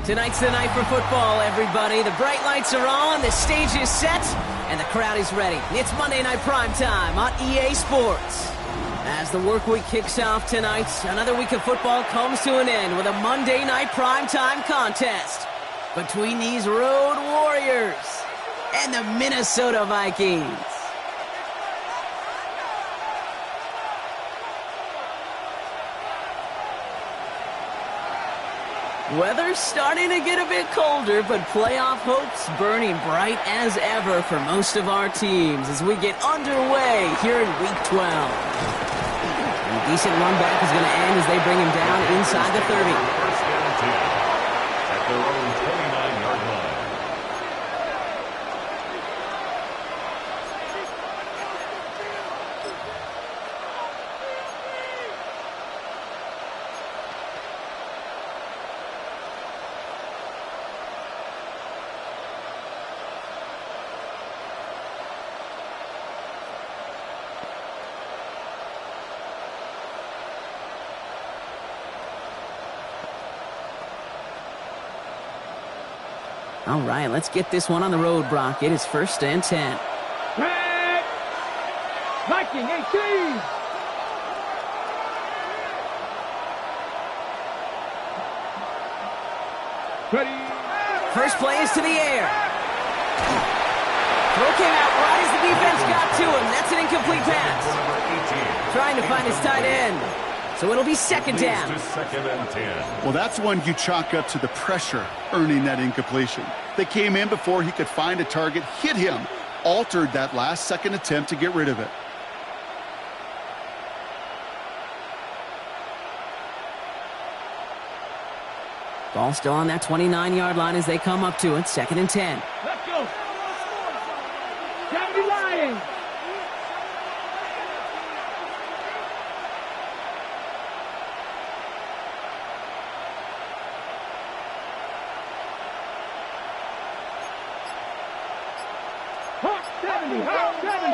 Tonight's the night for football, everybody. The bright lights are on, the stage is set, and the crowd is ready. It's Monday Night Primetime on EA Sports. As the work week kicks off tonight, another week of football comes to an end with a Monday Night Primetime contest between these Road Warriors and the Minnesota Vikings. Weather's starting to get a bit colder, but playoff hopes burning bright as ever for most of our teams as we get underway here in Week 12. A decent run back is going to end as they bring him down inside the 30. First and 10 at their own 29-yard line. All right, let's get this one on the road, Brock. It is first and 10. Red Blocking 18. Ready. First play is to the air. Throw came out right as the defense got to him. That's an incomplete pass. Trying to find his tight end. So it'll be second down. Well, that's one you chalk up to the pressure earning that incompletion. They came in before he could find a target, hit him, altered that last second attempt to get rid of it. Ball still on that 29-yard line as they come up to it. Second and 10. Let's go. 70 Lions. Hawk 70. Hawk 70.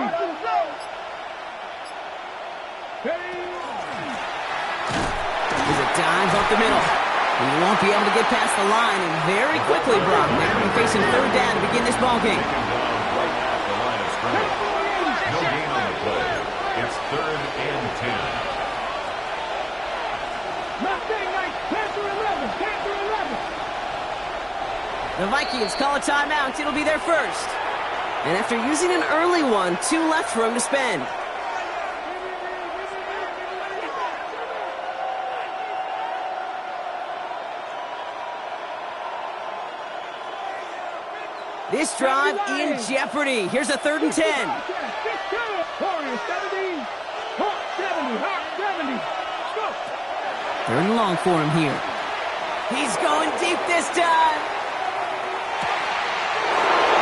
Here's a dive up the middle. He won't be able to get past the line, and very quickly, Brock, they're going to be facing third down to begin this ball game. No gain on the play. It's third and 10. Mustang Knights, Panther 11. Panther 11. The Vikings call a timeout. It'll be their first. And after using an early one, 2 left for him to spend. This drive in jeopardy. Here's a third and 10. Warriors 70. Hawk 70. Hawk 70. Go. Third and long for him here. He's going deep this time.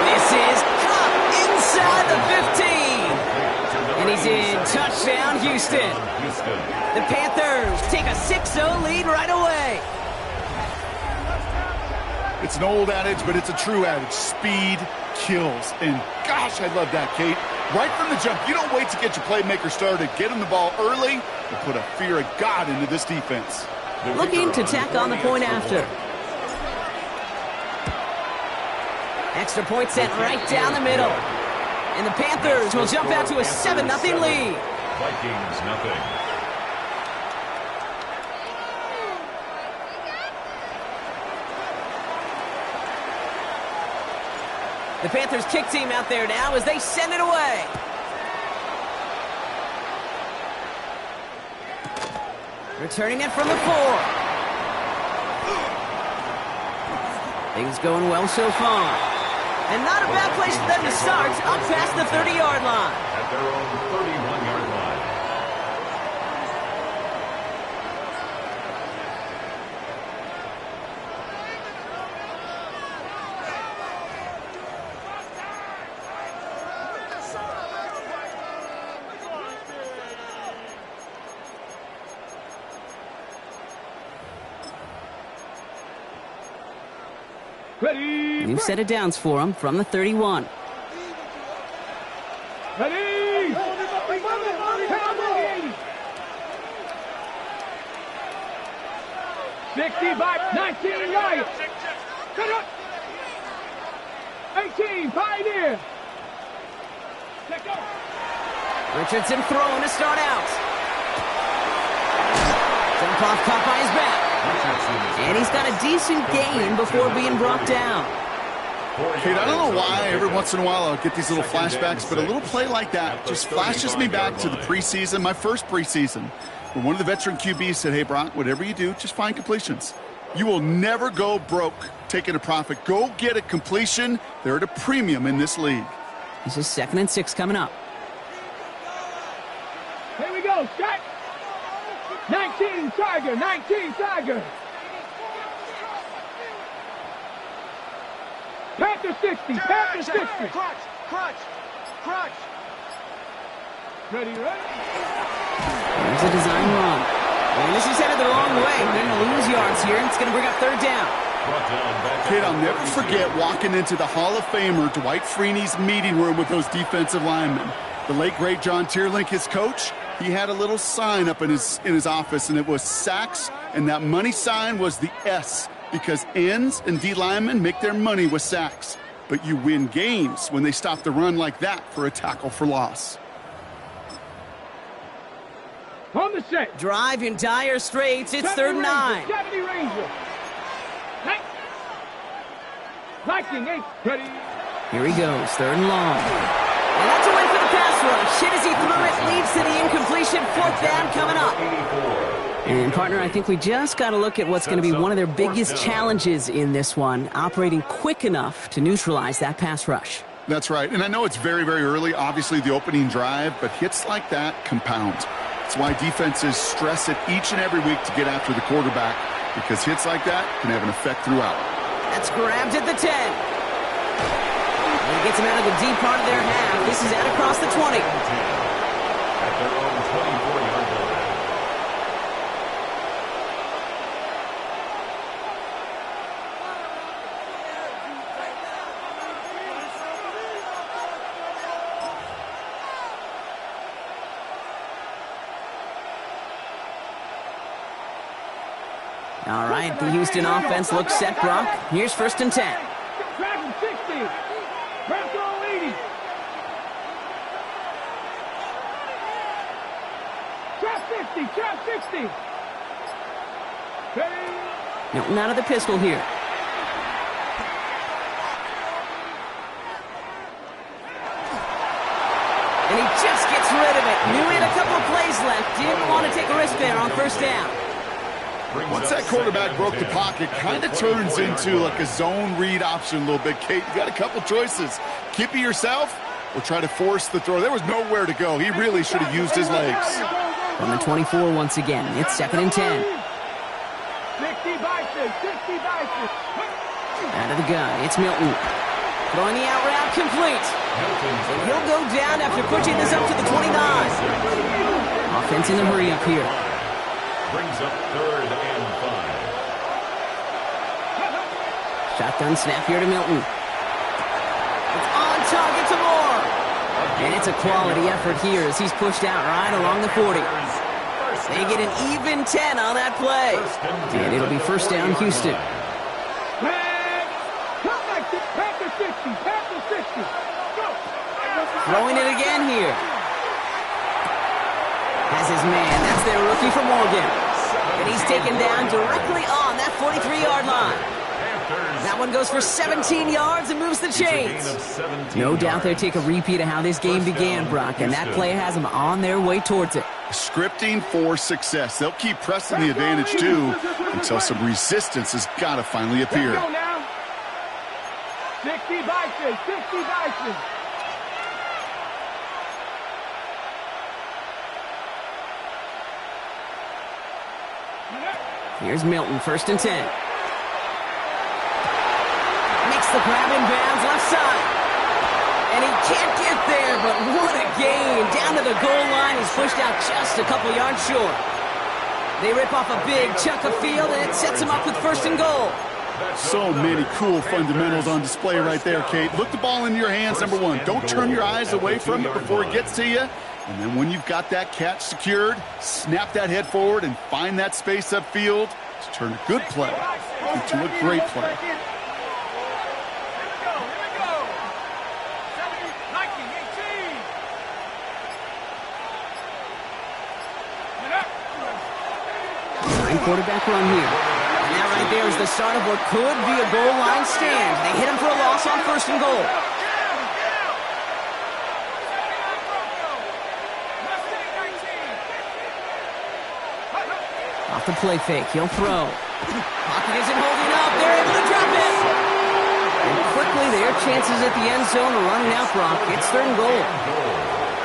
This is caught inside the 15. And he's in. Touchdown, Houston. The Panthers take a 6-0 lead right away. It's an old adage, but it's a true adage. Speed kills. And gosh, I love that, Kate. Right from the jump, you don't wait to get your playmaker started. Get him the ball early and put a fear of God into this defense. Looking to tack on the point after. Extra point sent right down the middle. And the Panthers will jump out to a 7-0 lead. Vikings nothing. The Panthers kick team out there now as they send it away. Returning it from the 4. Things going well so far. And not a bad place for them to start, up past the 30-yard line. At their own 31-yard line. Ready. New set of downs for him from the 31. Ready. 65, 19 Lions. Cut up. 18 Pioneer. Let go. Richardson throwing to start out. Jump off caught by his back. And he's got a decent gain before being brought down. Kate, I don't know why every once in a while I'll get these little flashbacks, but a little play like that just flashes me back to the preseason, my first preseason, where one of the veteran QBs said, hey, Brock, whatever you do, just find completions. You will never go broke taking a profit. Go get a completion. They're at a premium in this league. This is 2nd and 6 coming up. Here we go, Scott. 19 Tiger, 19 Tiger. Panther 60, Panther 60. Crutch. Ready. There's a design run. And this is headed the wrong way. They're going to lose yards here, and it's going to bring up third down. Kid, I'll never forget walking into the Hall of Famer Dwight Freeney's meeting room with those defensive linemen. The late, great John Tierlink, his coach, he had a little sign up in his office, and it was sacks, and that money sign was the S, because ends and D linemen make their money with sacks. But you win games when they stop the run like that for a tackle for loss. set. Drive in dire straits. It's 3rd and 9. 70 Ranger. Viking 8. Ready. Here he goes, 3rd and long. And that's a win for the pass rush. Hit as he threw it, leads to the incompletion. 4th down coming up. And, partner, I think we just got to look at what's going to be one of their biggest challenges in this one, operating quick enough to neutralize that pass rush. That's right. And I know it's very, very early, obviously, the opening drive, but hits like that compound. That's why defenses stress it each and every week to get after the quarterback, because hits like that can have an effect throughout. That's grabbed at the 10. And he gets him out of the deep part of their half. This is out across the 20. At their own 24-yard line. All right, the Houston offense looks set, Brock. Here's 1st and 10. Dragon 60. Bronco 80. Trap 50. Trap 60. Ready. Milton out of the pistol here. And he just gets rid of it. Knew he had a couple of plays left. Didn't want to take a risk there on 1st down. Once that quarterback broke the pocket, kind of turns into like a zone read option a little bit. Kate, you got a couple choices. Keep it yourself or try to force the throw. There was nowhere to go. He really should have used his legs. On the 24 once again. It's 2nd and 10. 60 Vikes. 60 Vikes. Out of the gun. It's Milton. Throwing the out route complete. And he'll go down after pushing this up to the 29. Offense in the hurry up here. Brings up 3rd and 5. Shotgun snap here to Milton. It's on target to Moore. And it's a quality effort here as he's pushed out right along the 40. They get an even 10 on that play. And it'll be 1st down Houston. Panther 60. Panther 60. Go. Throwing it again here. Has his man. That's their rookie from Oregon. And he's taken down directly on that 43-yard line. That one goes for 17 yards and moves the chains. No doubt they'll take a repeat of how this game began, Brock, and that play has them on their way towards it. Scripting for success. They'll keep pressing the advantage, too, until some resistance has got to finally appear. 60 Vikes. 60 Vikes. Here's Milton, 1st and 10. Makes the grab in bounds left side. And he can't get there, but what a gain. Down to the goal line, he's pushed out just a couple yards short. They rip off a big chunk of field, and it sets him up with 1st and goal. So many cool fundamentals on display right there, Kate. Look the ball into your hands, number one. Don't turn your eyes away from it before it gets to you. And then when you've got that catch secured, snap that head forward and find that space upfield to turn a good play into a great play. Quarterback run here. And that right there is the start of what could be a goal line stand. They hit him for a loss on 1st and goal. Off the play fake, he'll throw. Pocket isn't holding up. They're able to drop it. And quickly, their chances at the end zone are running out, Brock. It's 3rd and goal.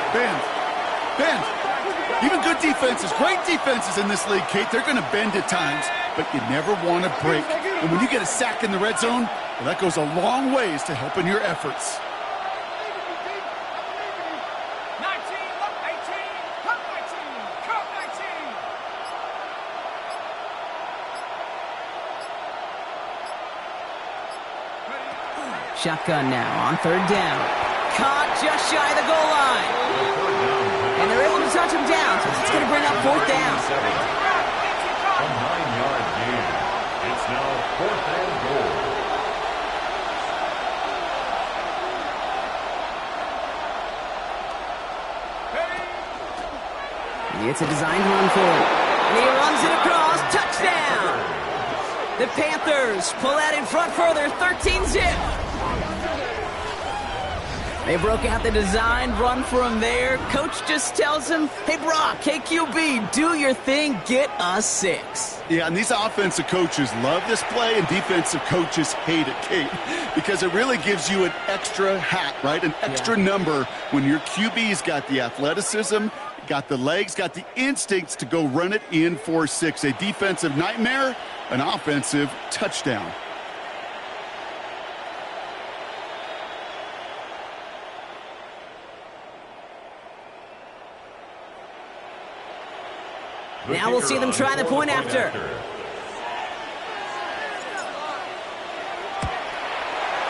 Ben. Even good defenses, great defenses in this league, Kate, they're going to bend at times, but you never want to break. And when you get a sack in the red zone, well, that goes a long ways to helping your efforts. 19, 18, 19. Shotgun now on 3rd down. Caught just shy of the goal line. And they're able to touch him down, so it's going to bring up 4th down. A 9-yard gain. It's now 4th and goal. It's a designed run for him. And he runs it across. Touchdown! The Panthers pull that in front further. 13-zip. They broke out the designed run for him there. Coach just tells him, hey, Brock, hey, QB, do your thing. Get us 6. Yeah, and these offensive coaches love this play, and defensive coaches hate it, Kate, because it really gives you an extra hat, right? An extra number when your QB's got the athleticism, got the legs, got the instincts to go run it in for 6. A defensive nightmare, an offensive touchdown. Now we'll see them try the point after.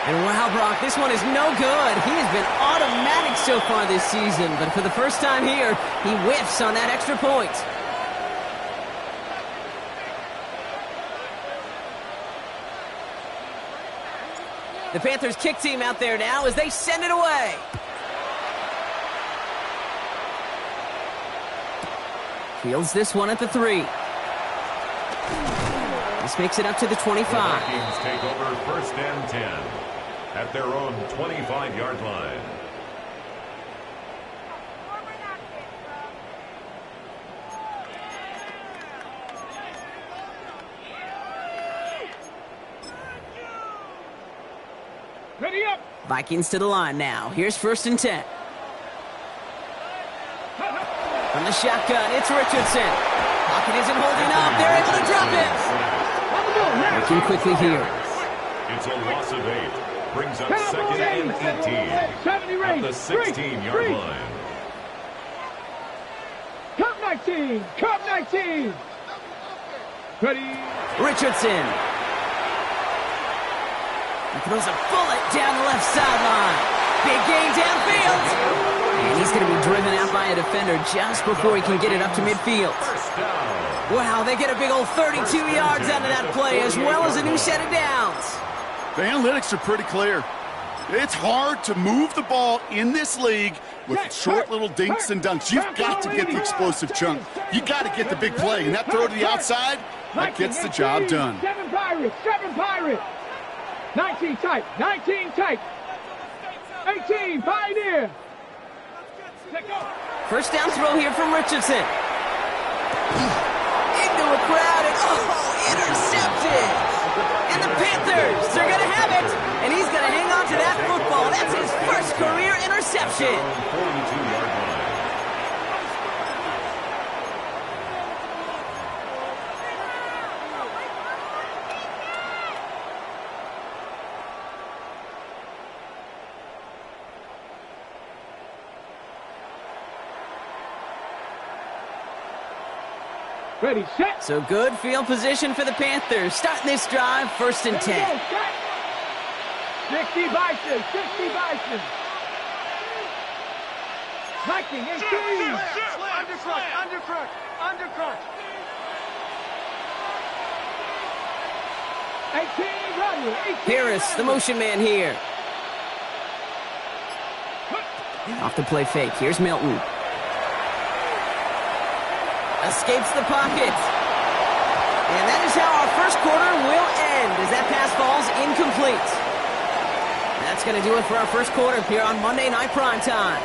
And wow, Brock, this one is no good. He has been automatic so far this season, but for the first time here, he whiffs on that extra point. The Panthers kick team out there now as they send it away. Fields this one at the 3. This makes it up to the 25. The Vikings take over 1st and 10 at their own 25-yard line. Ready up. Vikings to the line now. Here's 1st and 10. From the shotgun, it's Richardson. Pocket isn't holding up. They're able to drop it. Working quickly here. It's a loss of 8. Brings up 2nd and 18 at the 16-yard line. Cup 19. Cup 19. Ready. Richardson. He throws a bullet down the left sideline. Big gain downfield. And he's going to be driven out by a defender just before he can get it up to midfield. Wow, they get a big old 32 yards out of that play, as well as a new set of downs. The analytics are pretty clear. It's hard to move the ball in this league with short little dinks and dunks. You've got to get the explosive chunk. You got to get the big play. And that throw to the outside, that gets the job done. 7 Pirates. 7 Pirates. 19 tight. 19 tight. 18 Pioneer. First down throw here from Richardson. Into a crowd and intercepted. And the Panthers, they're going to have it. And he's going to hang on to that football. That's his first career interception. 42-yard line. Ready, set. So good field position for the Panthers. Starting this drive, 1st and 10. 60 Bison, 60 Bison. Viking, 18. Undercrunch. 18, run, 18. Harris, the motion man here. Off the play fake. Here's Milton. Escapes the pocket. And that is how our first quarter will end, as that pass falls incomplete. That's going to do it for our first quarter here on Monday Night Primetime.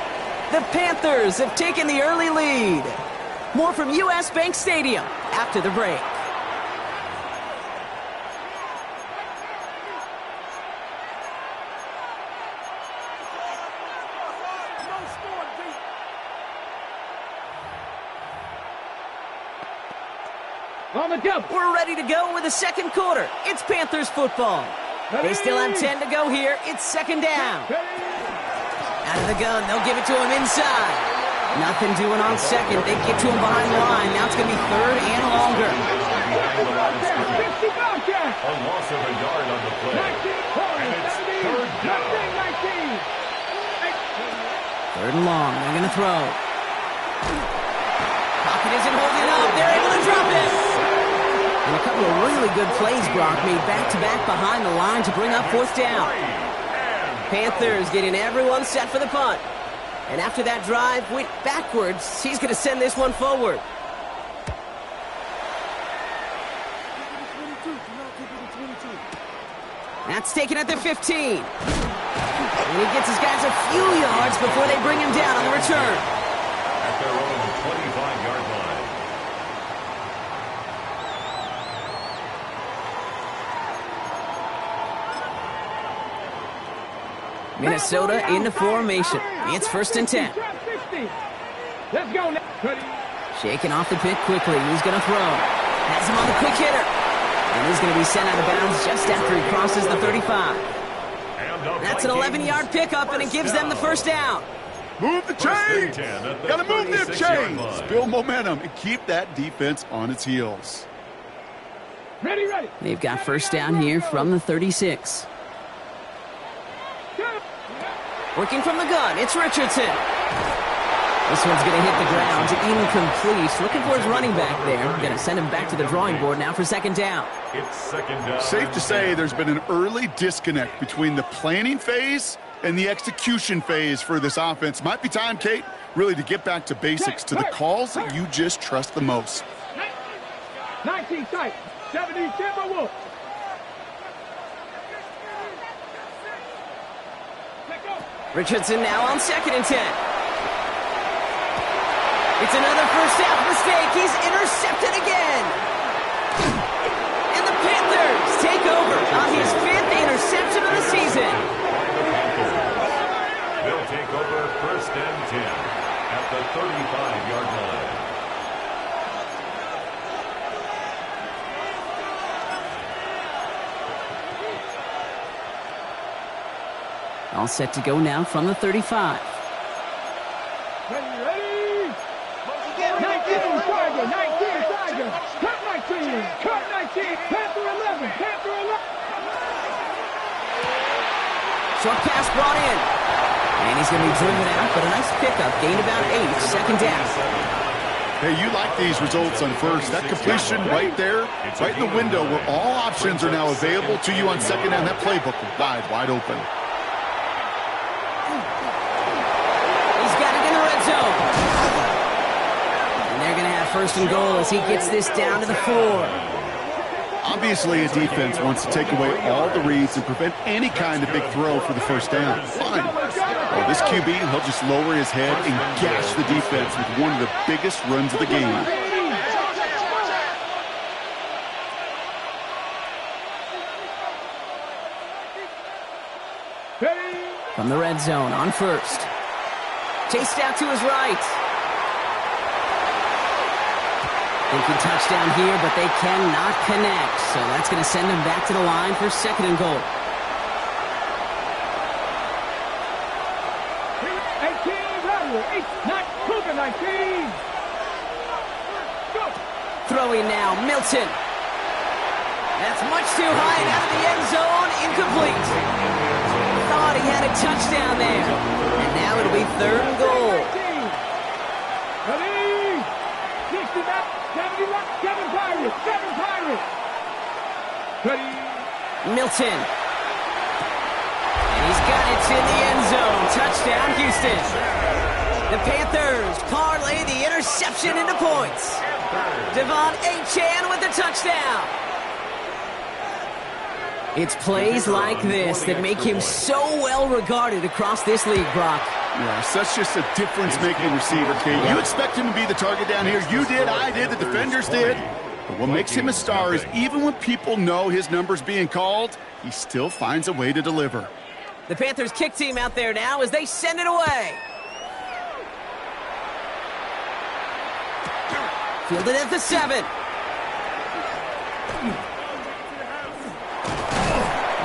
The Panthers have taken the early lead. More from U.S. Bank Stadium after the break. On the jump. We're ready to go with the second quarter. It's Panthers football. They still have 10 to go here. It's 2nd down. Out of the gun, they'll give it to him inside. Nothing doing on 2nd. They get to him behind the line. Now it's going to be 3rd and longer. A loss of a yard on the play. And it's 3rd down. 3rd and long. They're going to throw. Pocket isn't holding up. They're able to drop it. And a couple of really good plays, Brock, made back-to-back behind the line to bring up 4th down. Panthers getting everyone set for the punt. And after that drive went backwards, he's going to send this one forward. That's taken at the 15. And he gets his guys a few yards before they bring him down on the return. At their own 25-yard line. Minnesota in the formation. It's 1st and 10. Let's go now. Shaking off the pick quickly. He's going to throw. Has him on the quick hitter. And he's going to be sent out of bounds just after he crosses the 35. That's an 11-yard pickup, and it gives them the first down. Move the chains. Got to move them chains. Build momentum and keep that defense on its heels. Ready, ready. They've got first down here from the 36. Working from the gun, it's Richardson. This one's going to hit the ground, incomplete. Looking for his running back there. Going to send him back to the drawing board now for second down. It's second down. Safe to say there's been an early disconnect between the planning phase and the execution phase for this offense. Might be time, Kate, really to get back to basics, to the calls that you just trust the most. 19 tight. 70 Timberwolves. Richardson now on 2nd and 10. It's another first half mistake. He's intercepted again. And the Panthers take over on his 5th interception of the season. They'll take over 1st and 10 at the 35-yard line. All set to go now from the 35. Ready, ready. 19 Tiger, 19 Tiger. Cut 19, cut 19. Panther 11, Panther 11. Short pass brought in. And he's going to be driven out, but a nice pickup. Gained about 8, second down. Hey, you like these results on first. That completion right there, right in the window where all options are now available to you on second down. That playbook will wide open. He's got it in the red zone. And they're going to have 1st and goal as he gets this down to the 4. Obviously, a defense wants to take away all the reads and prevent any kind of big throw for the first down. Fine. Well, this QB, he'll just lower his head and gash the defense with one of the biggest runs of the game. From the red zone on 1st. Chased out to his right. Thinking touchdown here, but they cannot connect. So that's going to send him back to the line for 2nd and goal. 19. Throwing now, Milton. That's much too high and out of the end zone, incomplete. Thought he had a touchdown there. And now it'll be 3rd and goal. Ready? 60 back, 7 Pirates. Ready? Milton. And he's got it in the end zone. Touchdown, Houston. The Panthers parlay the interception into points. Devon Achane with the touchdown. It's plays like this that make him so well regarded across this league, Brock. Yeah, such just a difference-making receiver, Kate. You expect him to be the target down here. You did, I did, the defenders did. But what makes him a star is even when people know his number's being called, he still finds a way to deliver. The Panthers kick team out there now as they send it away. Fielded at the 7.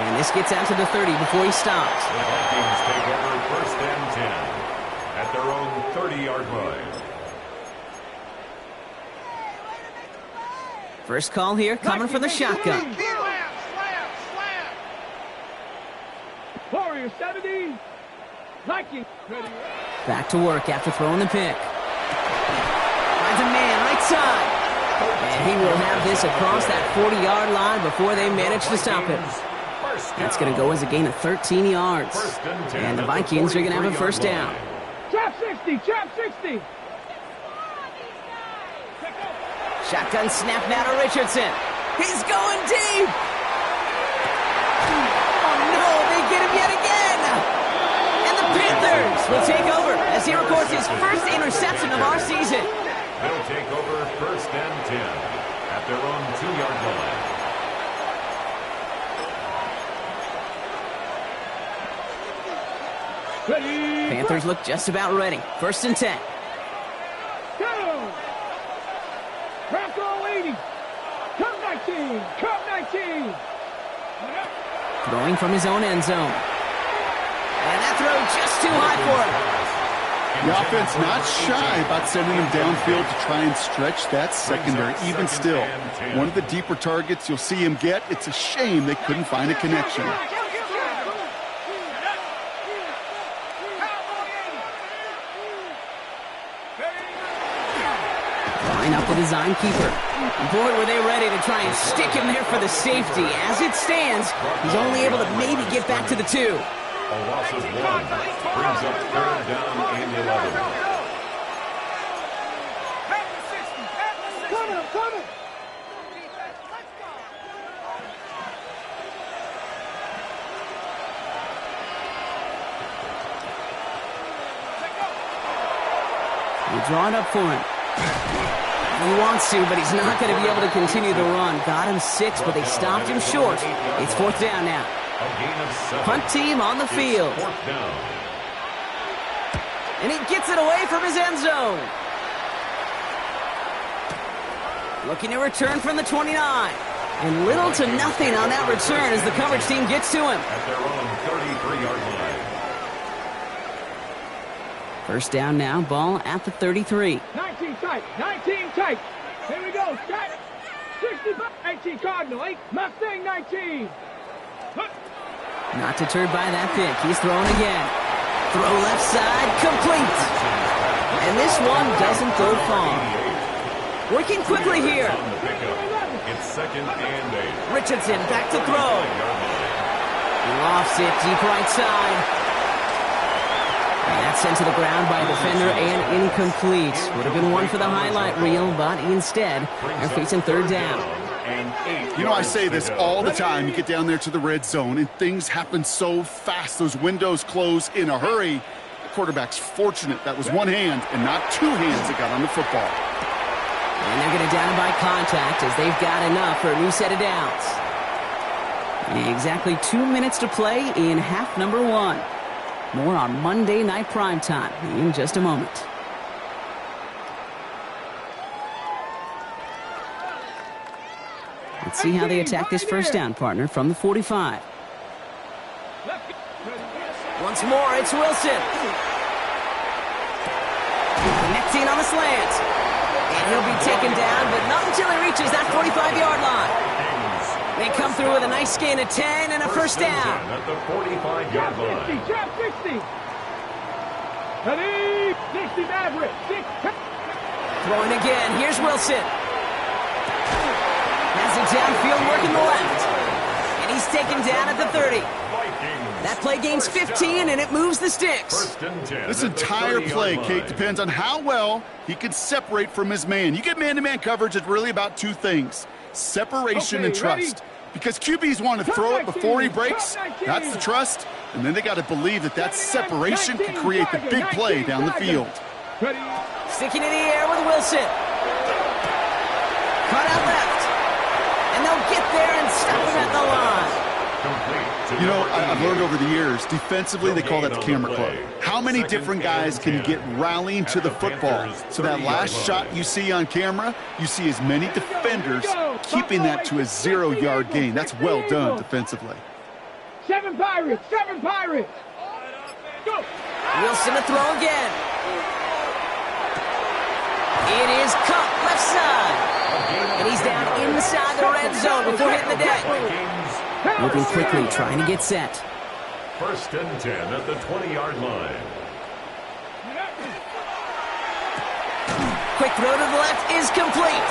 And this gets out to the 30 before he stops. The Vikings take over 1st and 10 at their own 30-yard line. First call here coming from the shotgun. Warriors 70. Vikings ready. Back to work after throwing the pick. Finds a man right side. And he will have this across that 40-yard line before they manage to stop him. That's going to go as a gain of 13 yards. And the Vikings are going to have a first down. Trap 60, trap 60. Shotgun snap now to Richardson. He's going deep. Oh, no, they get him yet again. And the Panthers will take over as he records his first interception of our season. They'll take over 1st and 10 at their own 2-yard line. Ready. Panthers look just about ready. 1st and 10. Go. Crack all 80. Cut 19. Cut 19. Throwing from his own end zone. And that throw just too high for him. The offense not shy about sending him downfield to try and stretch that secondary. Even still, one of the deeper targets you'll see him get. It's a shame they couldn't find a connection. Line up the design keeper. Boy, were they ready to try and stick him there for the safety. As it stands, he's only able to maybe get back to the 2. A loss of 1 brings up 3rd down and 11. Coming, coming. They draw it up for him. He wants to, but he's not going to be able to continue the run. Got him 6, but they stopped him short. It's 4th down now. A gain of 7. Punt team on the field. 4th down. And he gets it away from his end zone. Looking to return from the 29. And little to nothing on that return as the coverage team gets to him. At their own 33-yard line. 1st down now, ball at the 33. 19 tight, 19 tight. Here we go, tight. 65, 18 Cardinal, 8 Mustang 19. Not deterred by that pick. He's throwing again. Throw left side, complete. And this one doesn't go far. Working quickly here. On the pickup. It's 2nd and 8. Richardson back to throw. He lofts it deep right side. And that's sent to the ground by a defender and incomplete. Would have been one for the highlight reel, but instead, they're facing 3rd down. You know, I say this all the time. You get down there to the red zone, and things happen so fast. Those windows close in a hurry. The quarterback's fortunate that was one hand and not 2 hands that got on the football. And they're going to down him by contact as they've got enough for a new set of downs. Exactly 2 minutes to play in half number 1. More on Monday Night Primetime in just a moment. Let's see how they attack this 1st down, partner, from the 45. Once more, it's Wilson. Connecting on the slant. And he'll be taken down, but not until he reaches that 45-yard line. They come through with a nice gain of 10 and a 1st down. At the 45-yard line. Trap 60. Ready, 60 Maverick. Throwing again. Here's Wilson. Has it downfield working the left. And he's taken down at the 30. That play gains 15, and it moves the sticks. This entire play, Kate, depends on how well he can separate from his man. You get man-to-man coverage, it's really about 2 things. Separation and trust. Because QBs want to throw it before he breaks. That's the trust. And then they got to believe that that separation can create the big play down the field. Sticking in the air with Wilson. Cut out left. And they'll get there and stop him at the line. You know, I've learned over the years, defensively, they call that the camera club. How many different guys can get rallying to the football? So that last shot you see on camera, you see as many defenders keeping that to a 0-yard gain. That's well done defensively. 7 Pirates, 7 Pirates. Go. Wilson to throw again. It is cut left side. And he's down inside the red zone before hitting the deck. Moving quickly, trying to get set. 1st and 10 at the 20-yard line. Quick throw to the left is complete.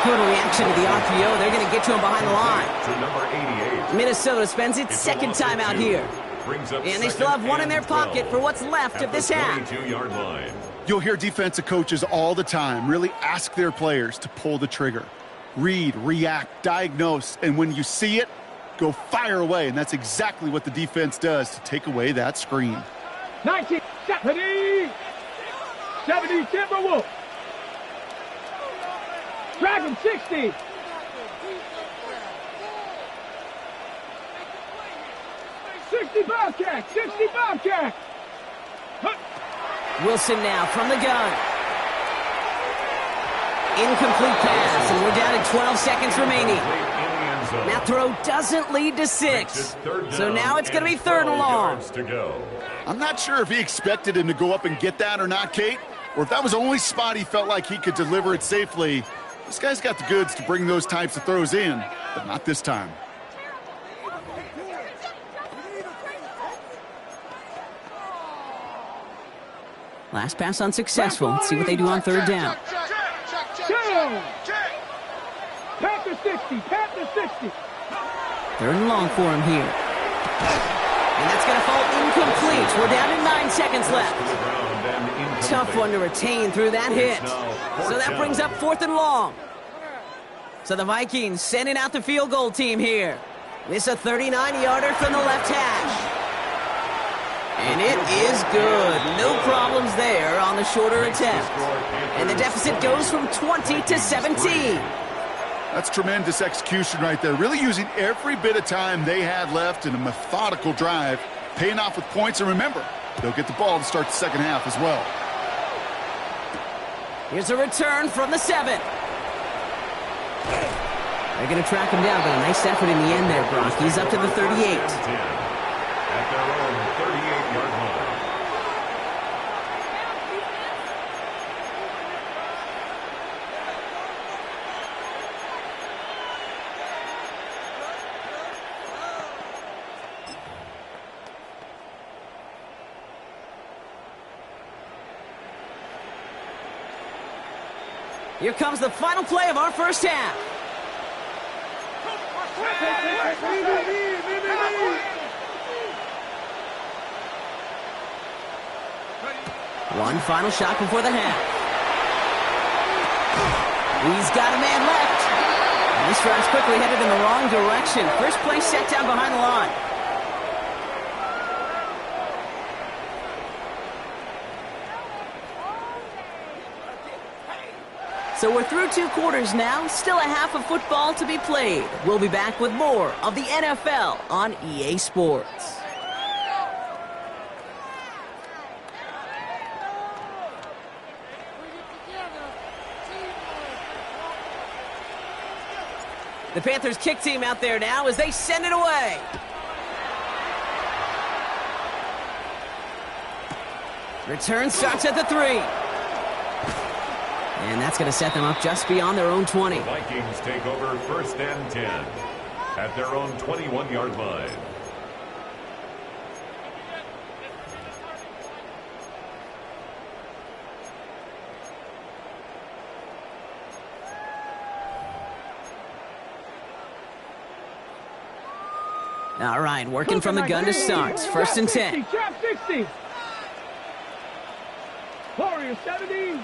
Good reaction to the RPO. They're going to get to him behind the line. To number 88. Minnesota spends its 2nd time out here. brings up And they still have one in their 12 pocket for what's left of this half. 22-yard line. You'll hear defensive coaches all the time really ask their players to pull the trigger. Read, react, diagnose, and when you see it, go fire away. And that's exactly what the defense does to take away that screen. 19, 70, 70 Timberwolves. Dragon 60. 60 Bobcat, 60 Bobcat. Wilson now from the gun. Incomplete pass, and we're down to 12 seconds remaining. That throw doesn't lead to 6. So now it's going to be 3rd and long. I'm not sure if he expected him to go up and get that or not, Kate, or if that was the only spot he felt like he could deliver it safely. This guy's got the goods to bring those types of throws in, but not this time. Last pass unsuccessful. Let's see what they do on 3rd down. Panther 60, Panther 60. 3rd and long for him here. And that's going to fall incomplete. We're down to 9 seconds left. Tough one to retain through that hit. So that brings up 4th and long. So the Vikings sending out the field goal team here. This is a 39-yarder from the left hash. And it is good. No problems there on the shorter attempt. And the deficit goes from 20 to 17. That's tremendous execution right there. Really using every bit of time they had left in a methodical drive, paying off with points. And remember, they'll get the ball to start the second half as well. Here's a return from the 7. They're going to track him down, but a nice effort in the end there, Brock. He's up to the 38. At their own 38-yard line. Here comes the final play of our first half. One final shot before the half. He's got a man left. And this drive's quickly headed in the wrong direction. First play set down behind the line. So we're through 2 quarters now. Still a half of football to be played. We'll be back with more of the NFL on EA Sports. The Panthers kick team out there now as they send it away. Return starts at the 3. And that's going to set them up just beyond their own 20. The Vikings take over 1st and 10 at their own 21-yard line. All right, working from the gun to start. 1st and 10. Trap 60. Warriors 70.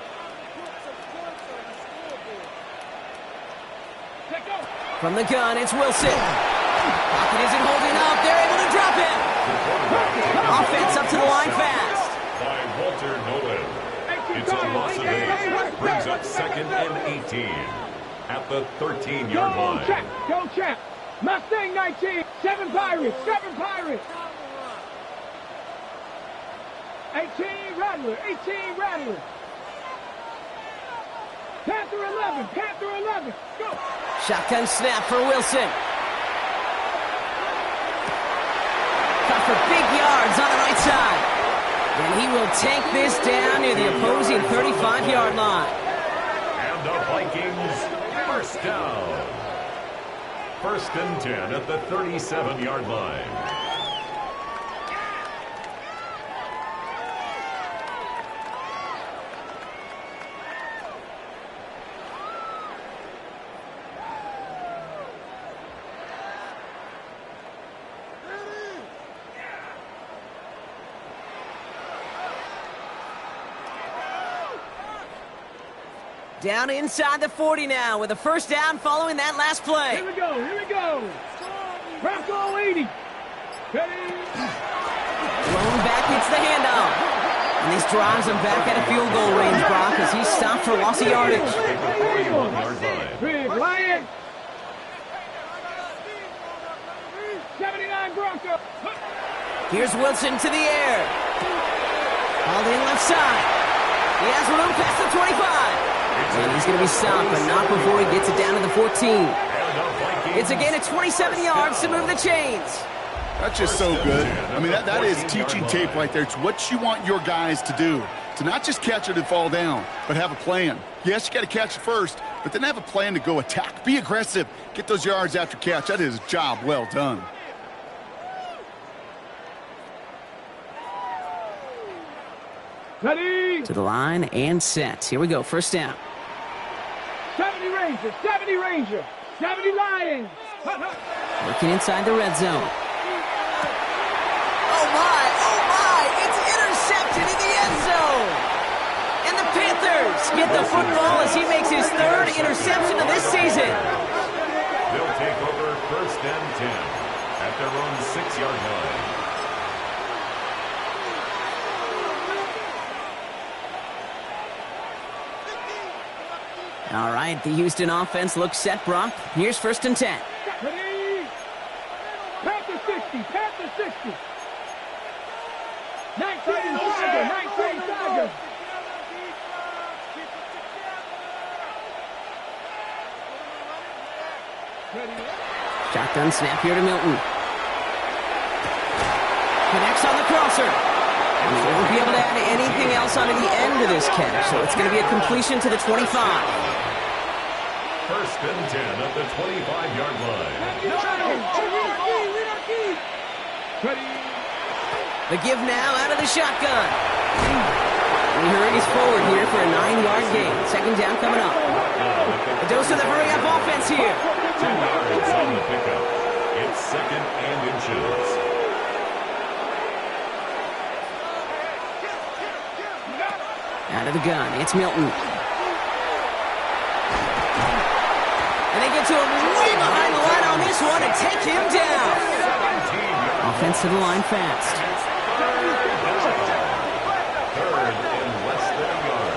From the gun, it's Wilson. Pocket isn't holding up. They're able to drop it. Offense up to the line fast. By Walter Nolan. It's a loss of 8. Brings up 2nd and 18 at the 13-yard line. Go Champ. Mustang 19. 7 Pirates. 7 Pirates. 18 Rattler. 18 Rattler. Panther 11. Panther 11. Go. Shotgun snap for Wilson. Cut for big yards on the right side. And he will take this down near the opposing 35-yard line. And the Vikings first down. 1st and 10 at the 37-yard line. Down inside the 40 now with a first down following that last play. Here we go, here we go. Bronco 80. Ready? Thrown back, hits the handoff. And these drives him back at a field goal range, Brock, as he's stopped for loss of yardage. Big Lion. 79 Bronco. Here's Wilson to the air. Hauled in left side. He has room past the 25. And he's going to be stopped, but not before he gets it down to the 14. It's a gain of 27 yards to move the chains. That's just so good. I mean, that is teaching tape right there. It's what you want your guys to do. To not just catch it and fall down, but have a plan. Yes, you got to catch it first, but then have a plan to go attack. Be aggressive. Get those yards after catch. That is a job well done. Ready? To the line and set. Here we go, first down. 70 Rangers, 70 Rangers, 70 Lions. Working inside the red zone. Oh my, it's intercepted in the end zone. And the Panthers get the football as he makes his third interception of this season. They'll take over first and 10 at their own 6-yard line. All right, the Houston offense looks set, Brock. Here's first and 10. Ready? Panther 60, Panther 60. 19 Tiger, 19 Tiger. Shotgun snap here to Milton. Connects on the crosser. And he won't be able to add anything else onto the end of this catch, so it's going to be a completion to the 25. First and 10 at the 25-yard line. The give now out of the shotgun. He hurries forward here for a 9-yard gain. Second down coming up. A dose of the hurry-up offense here. 10 yards on the pickup. It's second and inches. Out of the gun, it's Milton. And they get to him way behind the line on this one and take him down. Offense to the line fast. Third and less than a yard.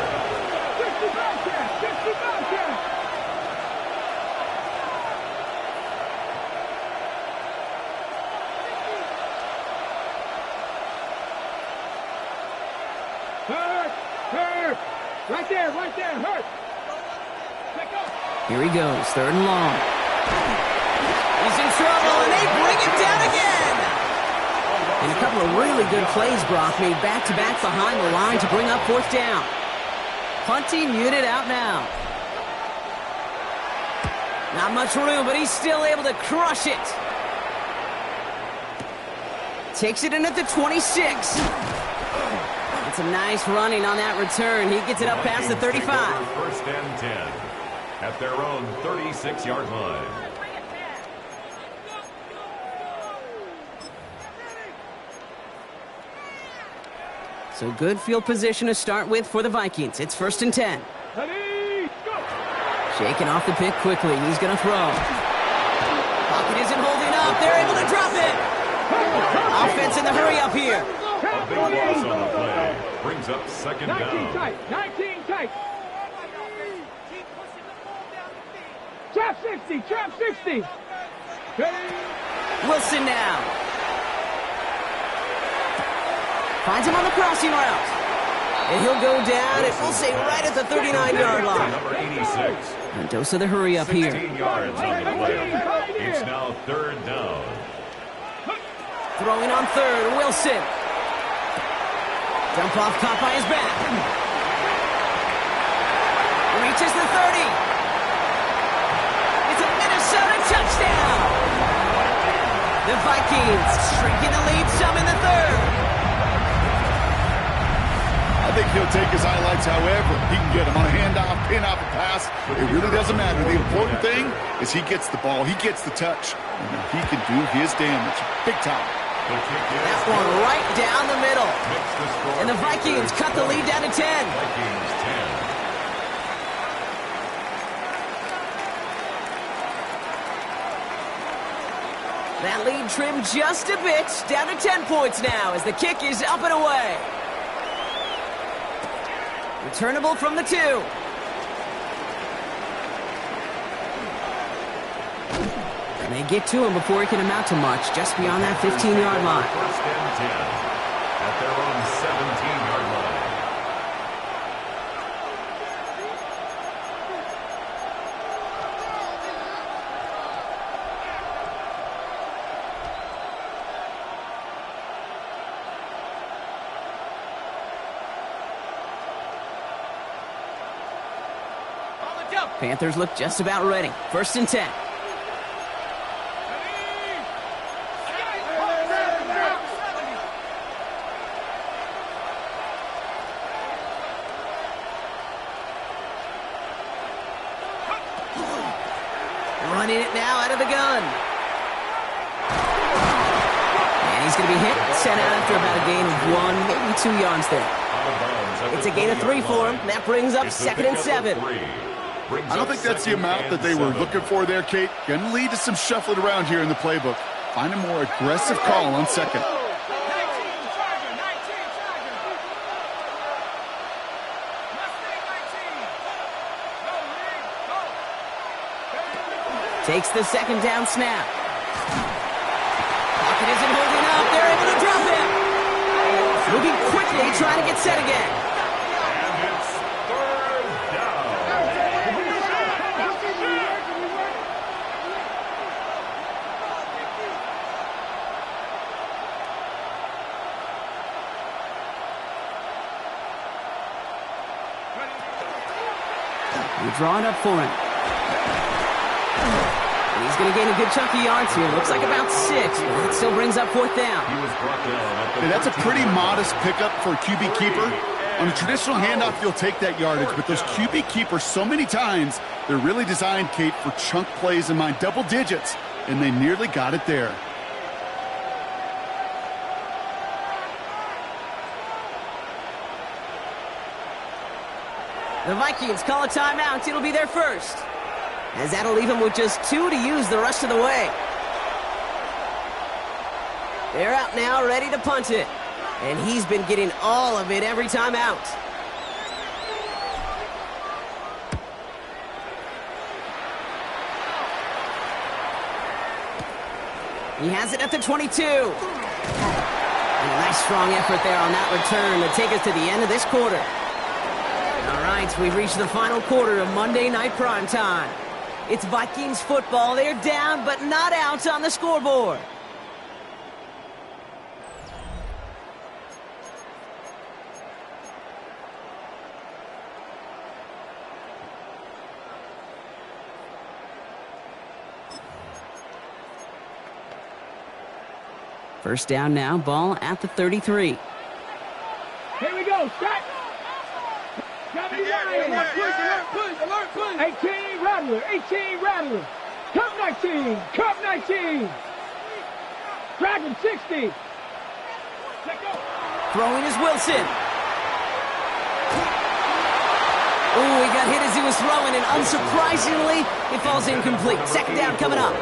Hurt. Right there, hurt. Here he goes, third and long. He's in trouble, and they bring him down again. And a couple of really good plays, Brock, made back-to-back behind the line to bring up fourth down. Punting unit out now. Not much room, but he's still able to crush it. Takes it in at the 26. It's a nice running on that return. He gets it up past the 35. First and 10 at their own 36-yard line. So good field position to start with for the Vikings. It's first and 10. Ready? Go. Shaking off the pick quickly. He's going to throw. Pocket isn't holding up. They're able to drop it. Offense in the hurry up here. A big loss on the play. Brings up second 19 down. tight. 19 tight. Trap 60. Trap 60. Ready? Wilson now. Finds him on the crossing route. And he'll go down, and we'll say right at the 39-yard line. Number 86. And dose of the hurry up here. 16 yards on the play. It's now third down. Throwing on third, Wilson. Jump off caught by his back. Reaches the 30. It's a Minnesota touchdown. The Vikings shrinking the lead some in the third. I think he'll take his highlights however he can get them on a handoff, pin off a pass. It really doesn't matter. The important thing is he gets the ball, he gets the touch, and he can do his damage big time. That one right down the middle. And the Vikings cut the lead down to 10. Vikings 10. lead trimmed just a bit. Down to 10 points now as the kick is up and away. Returnable from the 2. And they get to him before he can amount to much, just beyond that 15-yard line. First and 10 at their own 17-yard line. Panthers look just about ready. First and 10. Running it now out of the gun. And he's going to be hit. Sent out after about a gain of 1, maybe 2 yards there. It's a gain of 3 for him. That brings up second and 7. I don't think that's the amount that they were looking for there, Kate. Going to lead to some shuffling around here in the playbook. Find a more aggressive call on second. Takes the second down snap. Pocket isn't holding up. They're able to drop him. Moving quickly, trying to get set again. And it's third down. We draw it up for him. And he's going to gain a good chunk of yards here. Looks like about 6, but it still brings up 4th down. He was brought down at the Hey, that's a pretty modest pickup for a QB keeper. On a traditional handoff, you'll take that yardage, but those QB keepers, so many times, they're really designed, Kate, for chunk plays in mind, double digits, and they nearly got it there. The Vikings call a timeout. It'll be their first, as that'll leave them with just 2 to use the rest of the way. They're out now, ready to punt it. And he's been getting all of it every time out. He has it at the 22. And a nice strong effort there on that return to take us to the end of this quarter. All right, we've reached the final quarter of Monday Night Primetime. It's Vikings football. They're down, but not out on the scoreboard. First down now, ball at the 33. Here we go, start. 79, alert, push. 18, Rattler, 18, Rattler. Cup 19, Cup 19. Dragon 60. Let go. Throwing is Wilson. Ooh, he got hit as he was throwing, and unsurprisingly, it falls incomplete. Second down coming up.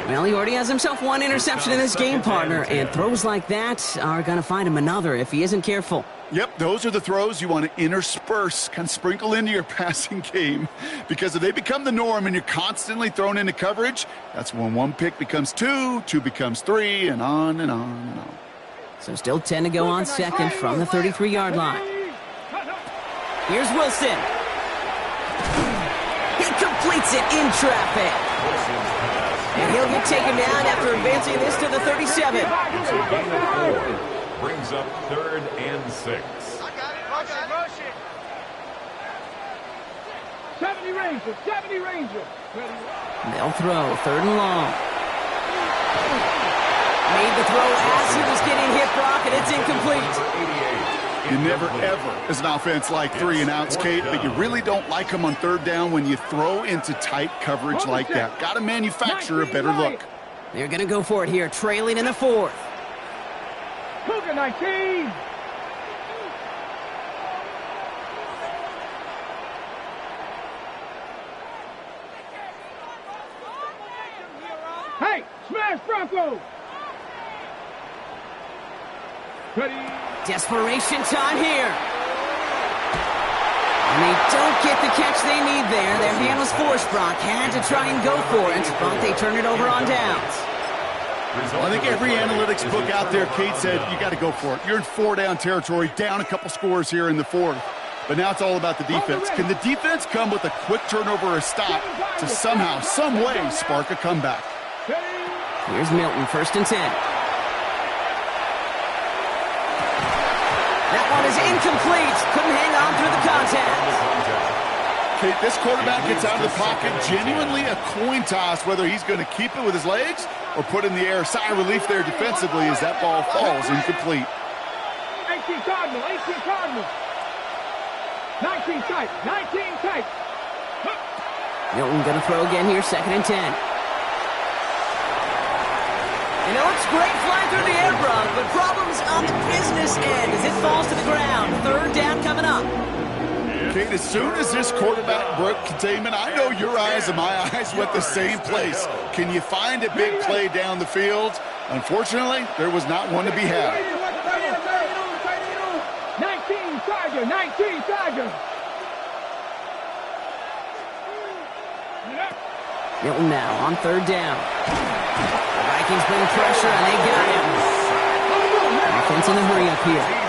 Well, he already has himself 1 interception in this game, partner, and throws like that are going to find him another if he isn't careful. Yep, those are the throws you want to intersperse, kind of sprinkle into your passing game. Because if they become the norm and you're constantly thrown into coverage, that's when 1 pick becomes 2, 2 becomes 3, and on and on and on. So still 10 to go on second from the 33-yard line. Here's Wilson. He completes it in traffic. And he'll get taken down after advancing this to the 37. It's a gain of 4. Brings up 3rd and 6. I got it. Rush it. 70 Ranger, 70 Ranger. They'll throw 3rd and long. Made the throw as he was getting hit, Brock, and it's incomplete. You never, ever, as an offense, like 3 and outs, Kate, but you really don't like them on 3rd down when you throw into tight coverage like that. Got to manufacture a better look. They're going to go for it here, trailing in the 4th. Cougar 19. Hey, Smash Bronco. Ready. Desperation time here. And they don't get the catch they need there. Their man was forced, Brock. Had to try and go for it, but they turned it over on downs. Well, I think every analytics book out there, Kate, said you got to go for it. You're in 4-down territory, down a couple scores here in the fourth. But now it's all about the defense. Can the defense come with a quick turnover or a stop to somehow, some way, spark a comeback? Here's Milton, 1st and 10. That one is incomplete. Couldn't hang on through the contact. Kate, this quarterback gets out of the pocket, genuinely a coin toss, whether he's going to keep it with his legs or put in the air. Sigh of relief there defensively as that ball falls incomplete. 18 Cardinal, 18 Cardinal. 19 tight, 19 tight. Milton going to throw again here, 2nd and 10. You know, it's great flying through the air, Brock, but problems on the business end as it falls to the ground. 3rd down coming up. Kate, as soon as this quarterback broke containment, I know your eyes and my eyes went the same place. Can you find a big play down the field? Unfortunately, there was not one to be had. 19 Tiger, 19 Tiger. Milton now on 3rd down. The Vikings bring pressure, and they got him. Offense in the hurry up here.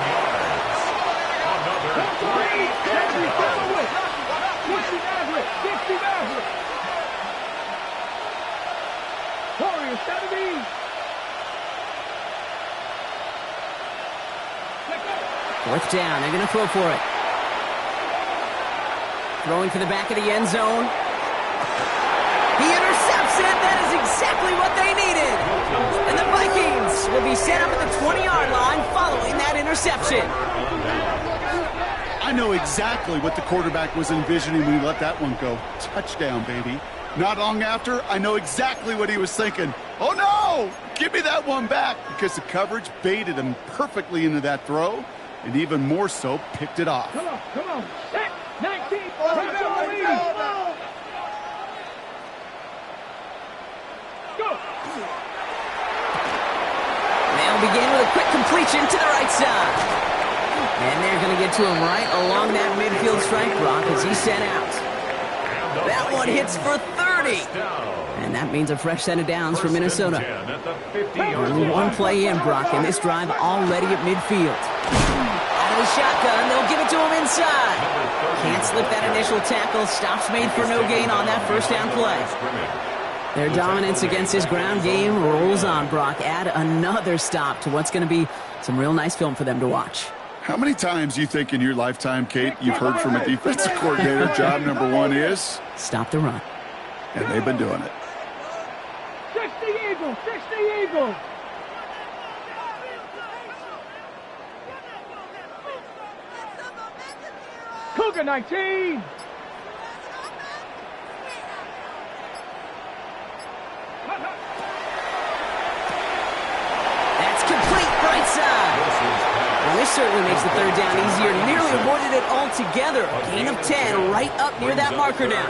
Warriors 70. Fourth down. They're going to throw for it. Throwing to the back of the end zone. He intercepts it. That is exactly what they needed. And the Vikings will be set up at the 20-yard line following that interception. I know exactly what the quarterback was envisioning when he let that one go. Touchdown, baby. Not long after, I know exactly what he was thinking. Oh, no! Give me that one back, because the coverage baited him perfectly into that throw, and even more so, picked it off. Come on, come on. Set. 19. Go. They'll begin with a quick completion to the right side. And they're going to get to him right along that midfield strike, Brock, as he's sent out. That one hits for 30. And that means a fresh set of downs for Minnesota. Only one play in, Brock, and this drive already at midfield. Out of the shotgun, they'll give it to him inside. Can't slip that initial tackle. Stops made for no gain on that 1st down play. Their dominance against his ground game rolls on, Brock. Add another stop to what's going to be some real nice film for them to watch. How many times do you think in your lifetime, Kate, you've heard from a defensive coordinator, job number 1 is? Stop the run. And they've been doing it. 60 Eagles, 60 Eagles. Cougar 19. That's complete, right side. Well, this certainly makes the 3rd down easier. Nearly avoided it altogether. Gain of 10 right up near that marker now.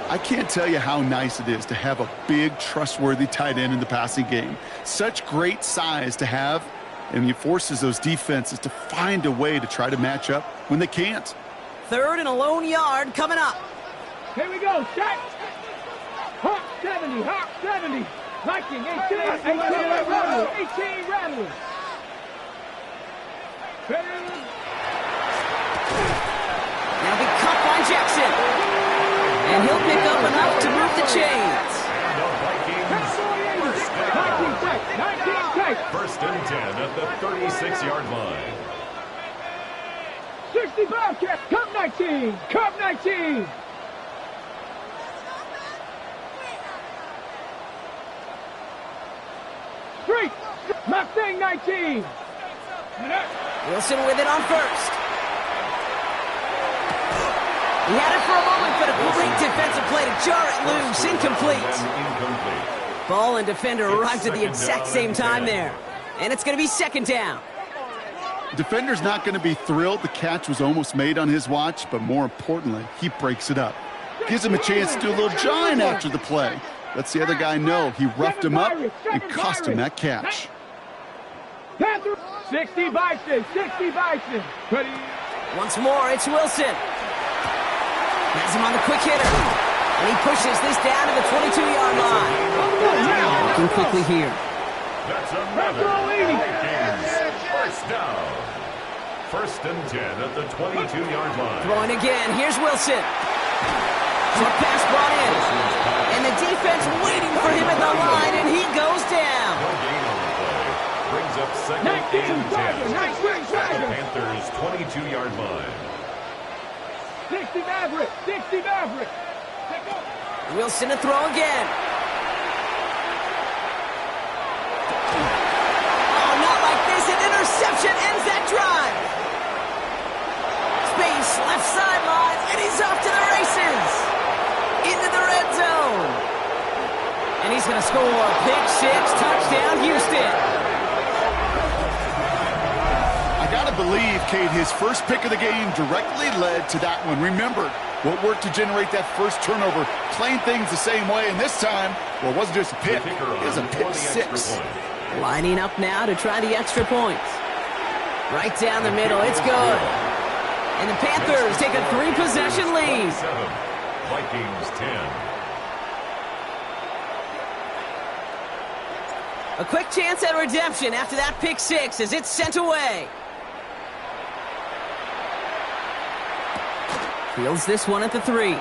I can't tell you how nice it is to have a big, trustworthy tight end in the passing game. Such great size to have, and he forces those defenses to find a way to try to match up when they can't. 3rd and a lone yard coming up. Here we go, set. Hawk 70, Hawk 70. Viking 18 Rattler, 18 Rattler. Now be caught by Jackson. And he'll pick up enough to move the chains. 19 tight. 1st and 10 at the 36-yard line. 65 catch. Cup 19. Cup 19. Street. Mustang 19. Wilson with it on 1st. He had it for a moment, but a great defensive play to jar it loose. Incomplete. Ball and defender arrived at the exact same time there. And it's going to be 2nd down. Defender's not going to be thrilled the catch was almost made on his watch, but more importantly, he breaks it up. Gives him a chance to do a little jawing after the play. lets the other guy know he roughed him up and cost him that catch. 60 Vikes, 60 Vikes. Once more, it's Wilson. Has him on the quick hitter. And he pushes this down to the 22-yard line. Looking quickly here. That's another Vikings first down. 1st and 10 at the 22-yard line. Throwing again. Here's Wilson. Short pass brought in. And the defense waiting for him at the line, and he goes down. No gain on the play. Brings up 2nd and 10 at the Panthers' 22-yard line. 60 Maverick, 60 Maverick. Wilson to throw again. Oh, not like this. An interception ends that drive. Space, left sideline, and he's off to the races. Into the red zone. And he's going to score. Pick 6, touchdown, Houston. I got to believe, Kate, his first pick of the game directly led to that one. Remember, what worked to generate that first turnover, playing things the same way, and this time, well, it wasn't just a pick, it was a pick 6. Lining up now to try the extra points. Right down the middle, it's good. And the Panthers take a 3-possession lead. Vikings 10. A quick chance at redemption after that pick 6 as it's sent away. Fields this one at the 3. He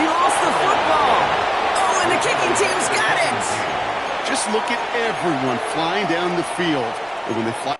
lost the football. Oh, and the kicking team's got it. Just look at everyone flying down the field. And when they fly